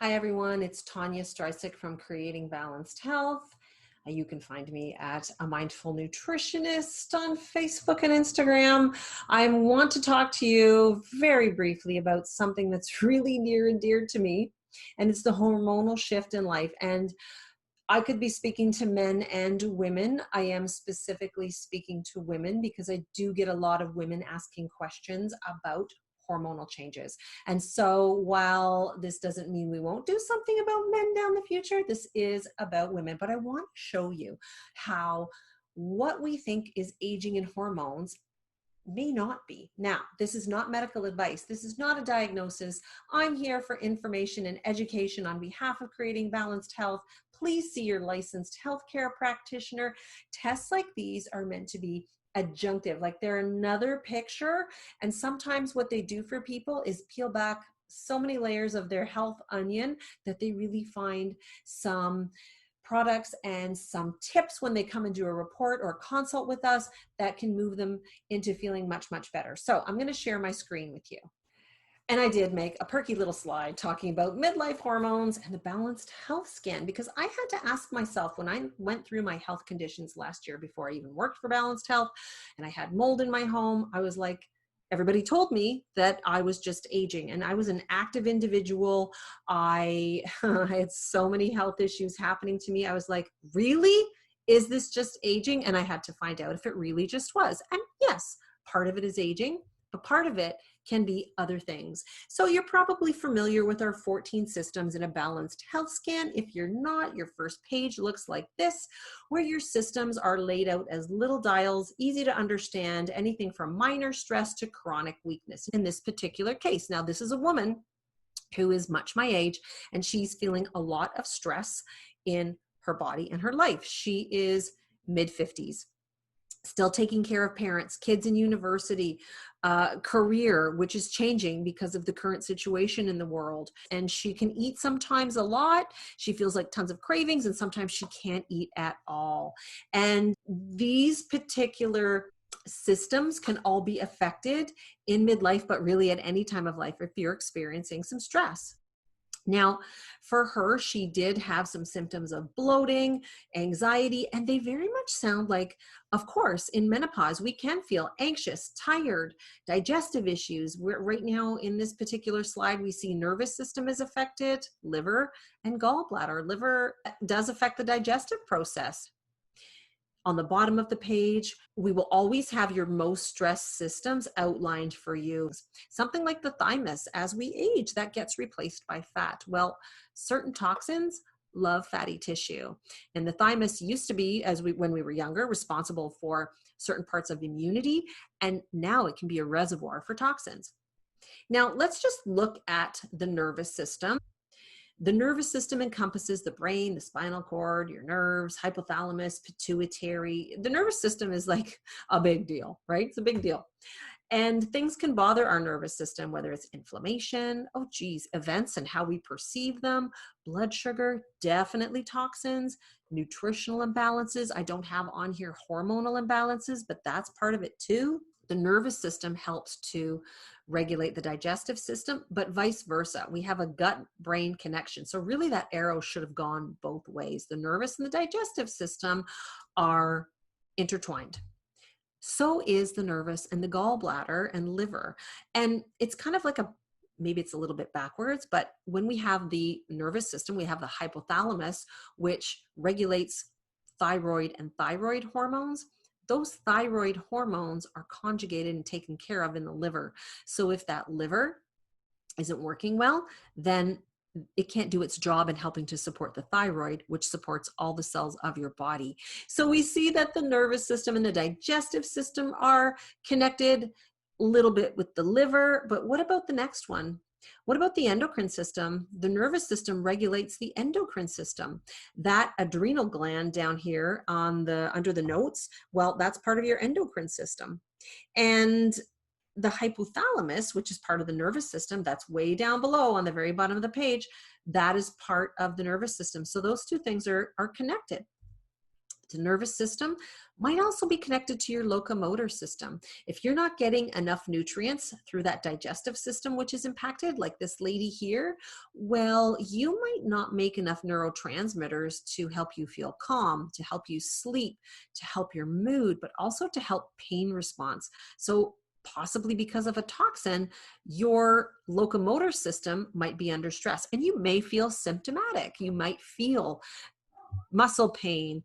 Hi everyone, it's Tanya Strysik from Creating Balanced Health. You can find me at A Mindful Nutritionist on Facebook and Instagram. I want to talk to you very briefly about something that's really near and dear to me, and it's the hormonal shift in life. And I could be speaking to men and women. I am specifically speaking to women because I do get a lot of women asking questions about hormonal changes. And so while this doesn't mean we won't do something about men down the future, this is about women. But I want to show you how what we think is aging in hormones may not be. Now, this is not medical advice. This is not a diagnosis. I'm here for information and education on behalf of Creating Balanced Health. Please see your licensed healthcare practitioner. Tests like these are meant to be adjunctive, like they're another picture. And sometimes what they do for people is peel back so many layers of their health onion that they really find some products and some tips when they come and do a report or consult with us that can move them into feeling much, much better. So I'm going to share my screen with you. And I did make a perky little slide talking about midlife hormones and the balanced health scan, because I had to ask myself when I went through my health conditions last year before I even worked for Balanced Health and I had mold in my home, I was like, everybody told me that I was just aging, and I was an active individual. I had so many health issues happening to me. I was like, really? Is this just aging? And I had to find out if it really just was. And yes, part of it is aging, but part of it can be other things. So you're probably familiar with our 14 systems in a balanced health scan. If you're not, your first page looks like this, where your systems are laid out as little dials, easy to understand, anything from minor stress to chronic weakness in this particular case. Now, this is a woman who is much my age, and she's feeling a lot of stress in her body and her life. She is mid-50s. Still taking care of parents, kids in university, career, which is changing because of the current situation in the world. And she can eat sometimes a lot. She feels like tons of cravings, and sometimes she can't eat at all. And these particular systems can all be affected in midlife, but really at any time of life if you're experiencing some stress. Now, for her, she did have some symptoms of bloating, anxiety, and they very much sound like, of course, in menopause, we can feel anxious, tired, digestive issues. Right now in this particular slide, we see nervous system is affected, liver, and gallbladder. Liver does affect the digestive process. On the bottom of the page, we will always have your most stressed systems outlined for you. Something like the thymus, as we age, that gets replaced by fat. Well, certain toxins love fatty tissue. And the thymus used to be, when we were younger, responsible for certain parts of immunity, and now it can be a reservoir for toxins. Now, let's just look at the nervous system. The nervous system encompasses the brain, the spinal cord, your nerves, hypothalamus, pituitary. The nervous system is like a big deal, right? It's a big deal. And things can bother our nervous system, whether it's inflammation, events and how we perceive them, blood sugar, definitely toxins, nutritional imbalances. I don't have on here hormonal imbalances, but that's part of it too. The nervous system helps to regulate the digestive system, but vice versa. We have a gut-brain connection. So really that arrow should have gone both ways. The nervous and the digestive system are intertwined. So is the nervous and the gallbladder and liver. And it's kind of like maybe it's a little bit backwards, but when we have the nervous system, we have the hypothalamus, which regulates thyroid and thyroid hormones. Those thyroid hormones are conjugated and taken care of in the liver. So if that liver isn't working well, then it can't do its job in helping to support the thyroid, which supports all the cells of your body. So we see that the nervous system and the digestive system are connected a little bit with the liver, but what about the next one? What about the endocrine system? The nervous system regulates the endocrine system. That adrenal gland down here under the notes, well, that's part of your endocrine system. And the hypothalamus, which is part of the nervous system, that's way down below on the very bottom of the page, that is part of the nervous system. So those two things are connected. The nervous system might also be connected to your locomotor system. If you're not getting enough nutrients through that digestive system, which is impacted, like this lady here, well, you might not make enough neurotransmitters to help you feel calm, to help you sleep, to help your mood, but also to help pain response. So possibly because of a toxin, your locomotor system might be under stress, and you may feel symptomatic. You might feel muscle pain,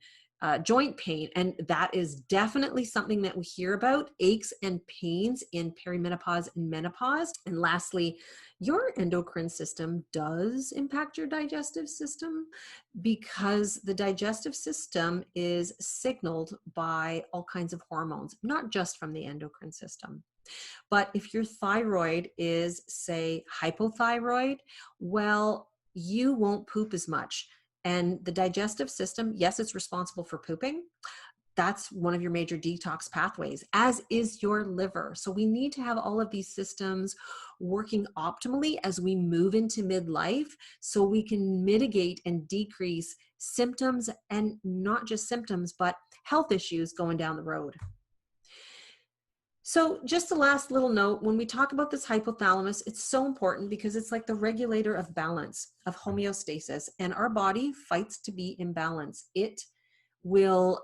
joint pain, and that is definitely something that we hear about, aches and pains in perimenopause and menopause. And lastly, your endocrine system does impact your digestive system, because the digestive system is signaled by all kinds of hormones, not just from the endocrine system. But if your thyroid is, say, hypothyroid, well, you won't poop as much. And the digestive system, yes, it's responsible for pooping. That's one of your major detox pathways, as is your liver. So we need to have all of these systems working optimally as we move into midlife, so we can mitigate and decrease symptoms, and not just symptoms, but health issues going down the road. So just the last little note, when we talk about this hypothalamus, it's so important because it's like the regulator of balance, of homeostasis, and our body fights to be in balance. It will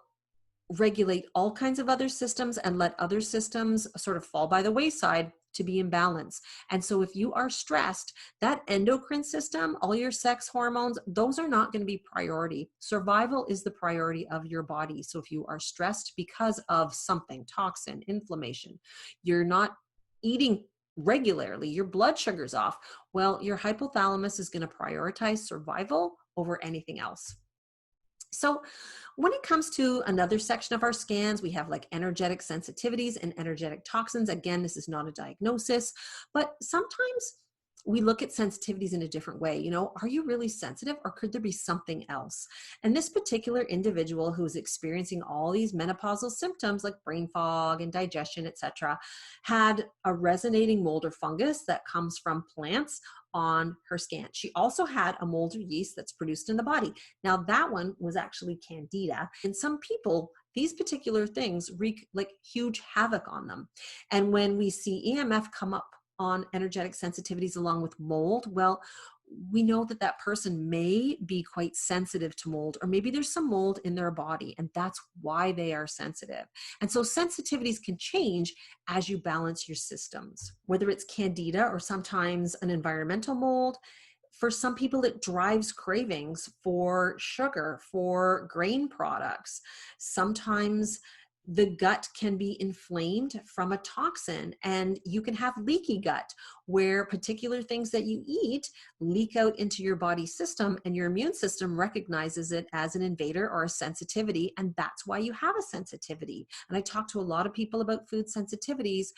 regulate all kinds of other systems and let other systems sort of fall by the wayside to be in balance. And so if you are stressed, that endocrine system, all your sex hormones, those are not going to be priority. Survival is the priority of your body. So if you are stressed because of something, toxin, inflammation, you're not eating regularly, your blood sugar's off, well, your hypothalamus is going to prioritize survival over anything else. So when it comes to another section of our scans, we have like energetic sensitivities and energetic toxins. Again, this is not a diagnosis, but sometimes we look at sensitivities in a different way. You know, are you really sensitive, or could there be something else? And this particular individual who's experiencing all these menopausal symptoms like brain fog and digestion, etc., had a resonating mold or fungus that comes from plants on her scan. She also had a mold or yeast that's produced in the body. Now that one was actually candida. In some people, these particular things wreak like huge havoc on them. And when we see EMF come up on energetic sensitivities along with mold, well, we know that that person may be quite sensitive to mold, or maybe there's some mold in their body, and that's why they are sensitive. And so sensitivities can change as you balance your systems, whether it's candida or sometimes an environmental mold. For some people, it drives cravings for sugar, for grain products. Sometimes the gut can be inflamed from a toxin, and you can have leaky gut, where particular things that you eat leak out into your body system, and your immune system recognizes it as an invader or a sensitivity, and that's why you have a sensitivity. And I talk to a lot of people about food sensitivities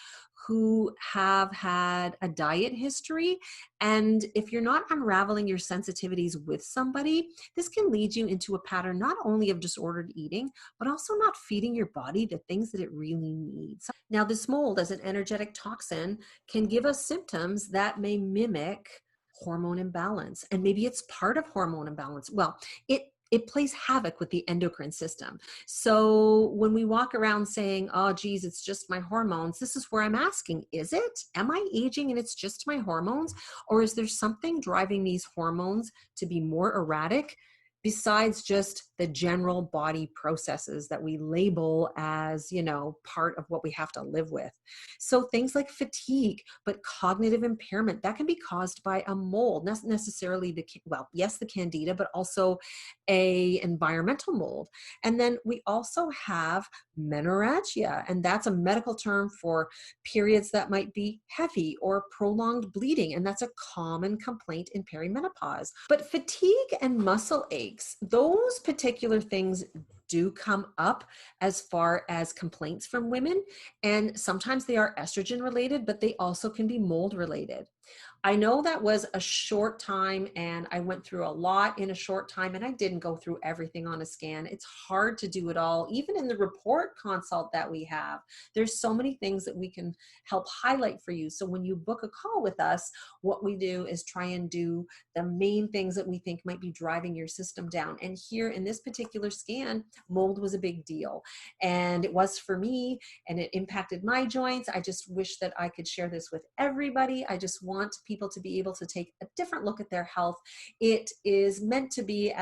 who have had a diet history, and if you're not unraveling your sensitivities with somebody, this can lead you into a pattern not only of disordered eating, but also not feeding your body the things that it really needs. Now, this mold as an energetic toxin can give us symptoms that may mimic hormone imbalance, and maybe it's part of hormone imbalance. Well, it plays havoc with the endocrine system. So when we walk around saying, oh, geez, it's just my hormones, this is where I'm asking, is it? Am I aging and it's just my hormones? Or is there something driving these hormones to be more erratic besides just the general body processes that we label as, you know, part of what we have to live with? So things like fatigue, but cognitive impairment, that can be caused by a mold, not necessarily the candida, but also a environmental mold. And then we also have menorrhagia, and that's a medical term for periods that might be heavy or prolonged bleeding, and that's a common complaint in perimenopause. But fatigue and muscle aches, those particular things do come up as far as complaints from women, and sometimes they are estrogen related, but they also can be mold related. I know that was a short time and I went through a lot in a short time, and I didn't go through everything on a scan. It's hard to do it all. Even in the report consult that we have, there's so many things that we can help highlight for you. So when you book a call with us, what we do is try and do the main things that we think might be driving your system down. And here in this particular scan, mold was a big deal. And it was for me, and it impacted my joints. I just wish that I could share this with everybody. I just want people to be able to take a different look at their health. It is meant to be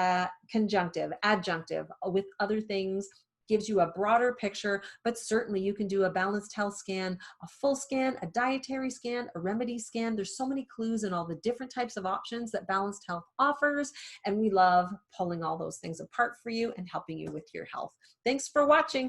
conjunctive, adjunctive with other things, gives you a broader picture, but certainly you can do a balanced health scan, a full scan, a dietary scan, a remedy scan. There's so many clues and all the different types of options that balanced health offers. And we love pulling all those things apart for you and helping you with your health. Thanks for watching.